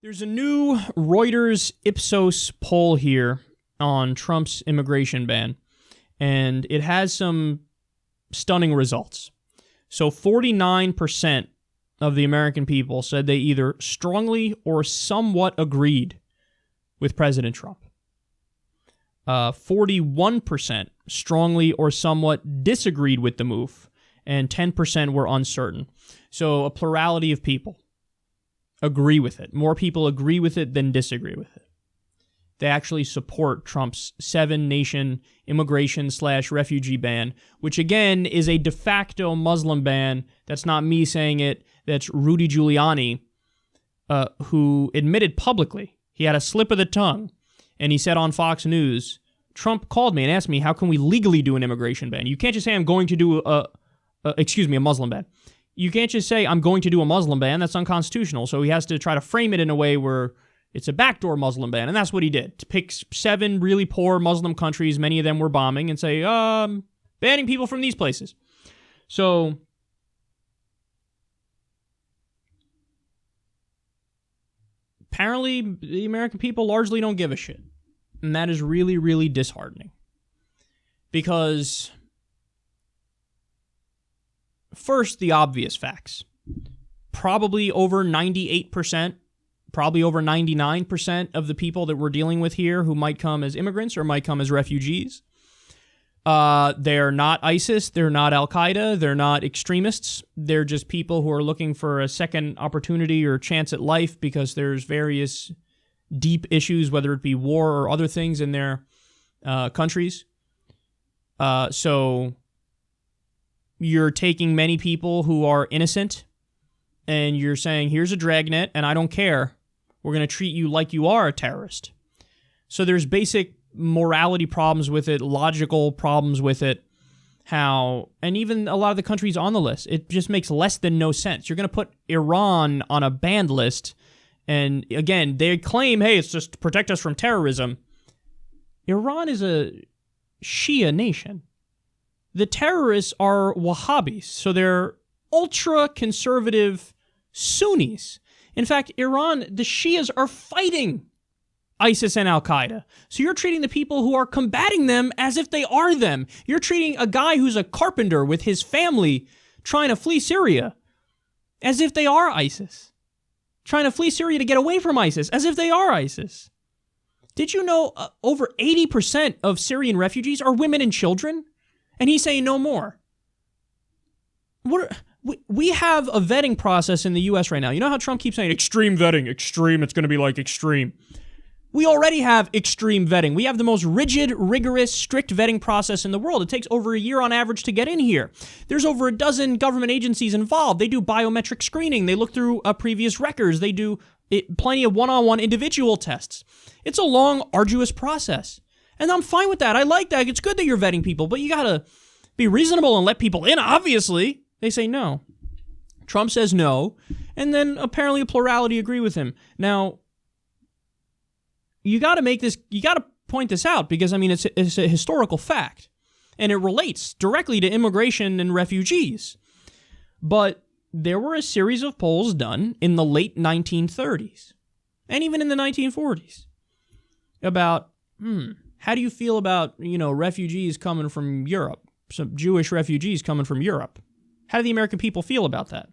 There's a new Reuters Ipsos poll here on Trump's immigration ban, and it has some stunning results. So 49% of the American people said they either strongly or somewhat agreed with President Trump. 41% strongly or somewhat disagreed with the move, and 10% were uncertain. So a plurality of people agree with it. More people agree with it than disagree with it. They actually support Trump's 7-nation immigration/refugee ban, which again is a de facto Muslim ban. That's not me saying it. That's Rudy Giuliani, who admitted publicly. He had a slip of the tongue, and he said on Fox News, Trump called me and asked me, how can we legally do an immigration ban? You can't just say I'm going to do a Muslim ban. You can't just say, I'm going to do a Muslim ban. That's unconstitutional. So he has to try to frame it in a way where it's a backdoor Muslim ban. And that's what he did. To pick 7 really poor Muslim countries, many of them were bombing, and say, banning people from these places. So apparently the American people largely don't give a shit. And that is really, really disheartening. Because first, the obvious facts. Probably over 98%, probably over 99% of the people that we're dealing with here who might come as immigrants or might come as refugees. They're not ISIS, they're not Al-Qaeda, they're not extremists. They're just people who are looking for a second opportunity or chance at life because there's various deep issues, whether it be war or other things in their countries. So you're taking many people who are innocent and you're saying, here's a dragnet and I don't care. We're going to treat you like you are a terrorist. So there's basic morality problems with it, logical problems with it, and even a lot of the countries on the list, it just makes less than no sense. You're going to put Iran on a banned list, and again, they claim, hey, it's just to protect us from terrorism. Iran is a Shia nation. The terrorists are Wahhabis, so they're ultra-conservative Sunnis. In fact, Iran, the Shias are fighting ISIS and Al-Qaeda. So you're treating the people who are combating them as if they are them. You're treating a guy who's a carpenter with his family trying to flee Syria as if they are ISIS. Trying to flee Syria to get away from ISIS as if they are ISIS. Did you know over 80% of Syrian refugees are women and children? And he's saying no more. We have a vetting process in the U.S. right now. You know how Trump keeps saying extreme vetting, extreme, it's going to be like extreme. We already have extreme vetting. We have the most rigid, rigorous, strict vetting process in the world. It takes over a year on average to get in here. There's over a dozen government agencies involved. They do biometric screening. They look through previous records. They do plenty of one-on-one individual tests. It's a long, arduous process. And I'm fine with that. I like that. It's good that you're vetting people, but you got to be reasonable and let people in, obviously. They say no. Trump says no, and then apparently a plurality agree with him. Now, you got to point this out because, I mean, it's a historical fact, and it relates directly to immigration and refugees. But there were a series of polls done in the late 1930s, and even in the 1940s, about, how do you feel about, refugees coming from Europe, some Jewish refugees coming from Europe? How do the American people feel about that?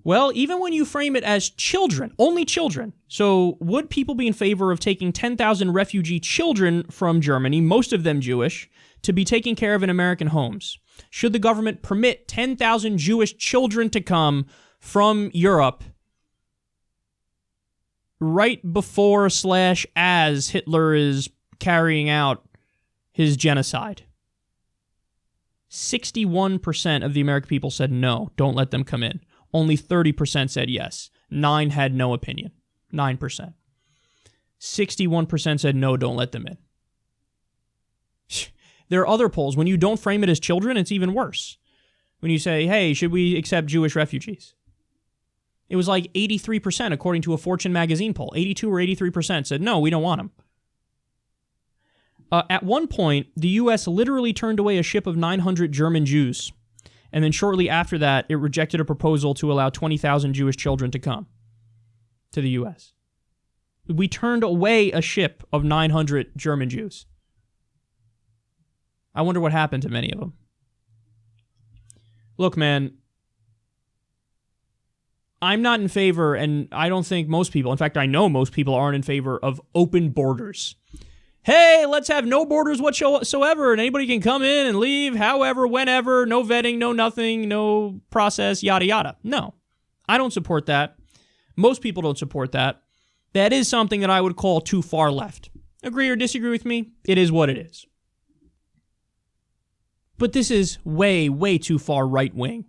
Well, even when you frame it as children, only children. So would people be in favor of taking 10,000 refugee children from Germany, most of them Jewish, to be taken care of in American homes? Should the government permit 10,000 Jewish children to come from Europe right before / as Hitler is carrying out his genocide? 61% of the American people said no, don't let them come in. Only 30% said yes. 9 had no opinion. 9%. 61% said no, don't let them in. There are other polls. When you don't frame it as children, it's even worse. When you say, hey, should we accept Jewish refugees? It was like 83%, according to a Fortune magazine poll. 82 or 83% said, no, we don't want them. At one point, the U.S. literally turned away a ship of 900 German Jews. And then shortly after that, it rejected a proposal to allow 20,000 Jewish children to come. to the U.S. We turned away a ship of 900 German Jews. I wonder what happened to many of them. Look, man, I'm not in favor, and I don't think most people, in fact, I know most people aren't in favor of open borders. Hey, let's have no borders whatsoever, and anybody can come in and leave however, whenever, no vetting, no nothing, no process, yada, yada. No, I don't support that. Most people don't support that. That is something that I would call too far left. Agree or disagree with me? It is what it is. But this is way, way too far right wing.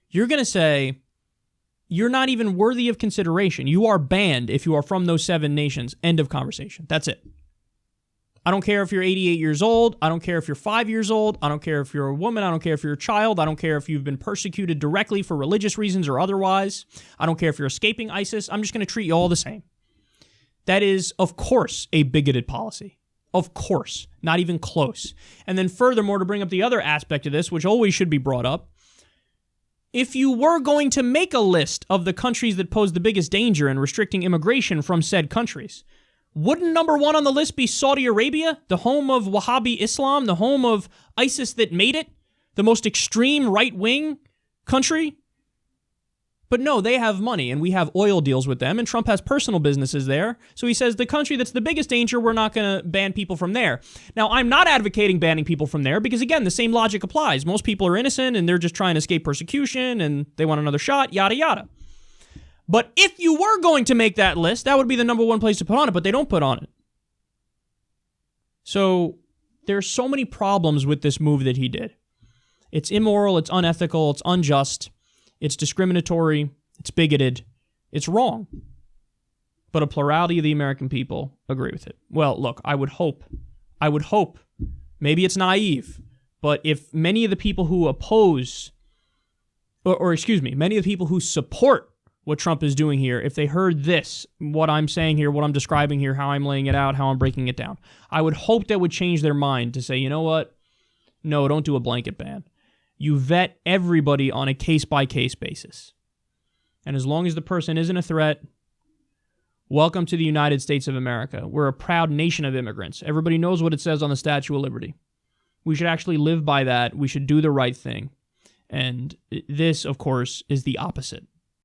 You're going to say, you're not even worthy of consideration. You are banned if you are from those 7 nations. End of conversation. That's it. I don't care if you're 88 years old. I don't care if you're 5 years old. I don't care if you're a woman. I don't care if you're a child. I don't care if you've been persecuted directly for religious reasons or otherwise. I don't care if you're escaping ISIS. I'm just going to treat you all the same. That is, of course, a bigoted policy. Of course. Not even close. And then furthermore, to bring up the other aspect of this, which always should be brought up, if you were going to make a list of the countries that pose the biggest danger in restricting immigration from said countries, wouldn't number 1 on the list be Saudi Arabia, the home of Wahhabi Islam, the home of ISIS that made it, the most extreme right-wing country? But no, they have money, and we have oil deals with them, and Trump has personal businesses there. So he says the country that's the biggest danger, we're not going to ban people from there. Now, I'm not advocating banning people from there because, again, the same logic applies. Most people are innocent, and they're just trying to escape persecution, and they want another shot, yada, yada. But if you were going to make that list, that would be the number 1 place to put on it, but they don't put on it. So there's so many problems with this move that he did. It's immoral, it's unethical, it's unjust. It's discriminatory, it's bigoted, it's wrong. But a plurality of the American people agree with it. Well, look, I would hope, maybe it's naive, but if many of the people who oppose, many of the people who support what Trump is doing here, if they heard this, what I'm saying here, what I'm describing here, how I'm laying it out, how I'm breaking it down, I would hope that would change their mind to say, you know what? No, don't do a blanket ban. You vet everybody on a case-by-case basis. And as long as the person isn't a threat, welcome to the United States of America. We're a proud nation of immigrants. Everybody knows what it says on the Statue of Liberty. We should actually live by that. We should do the right thing. And this, of course, is the opposite.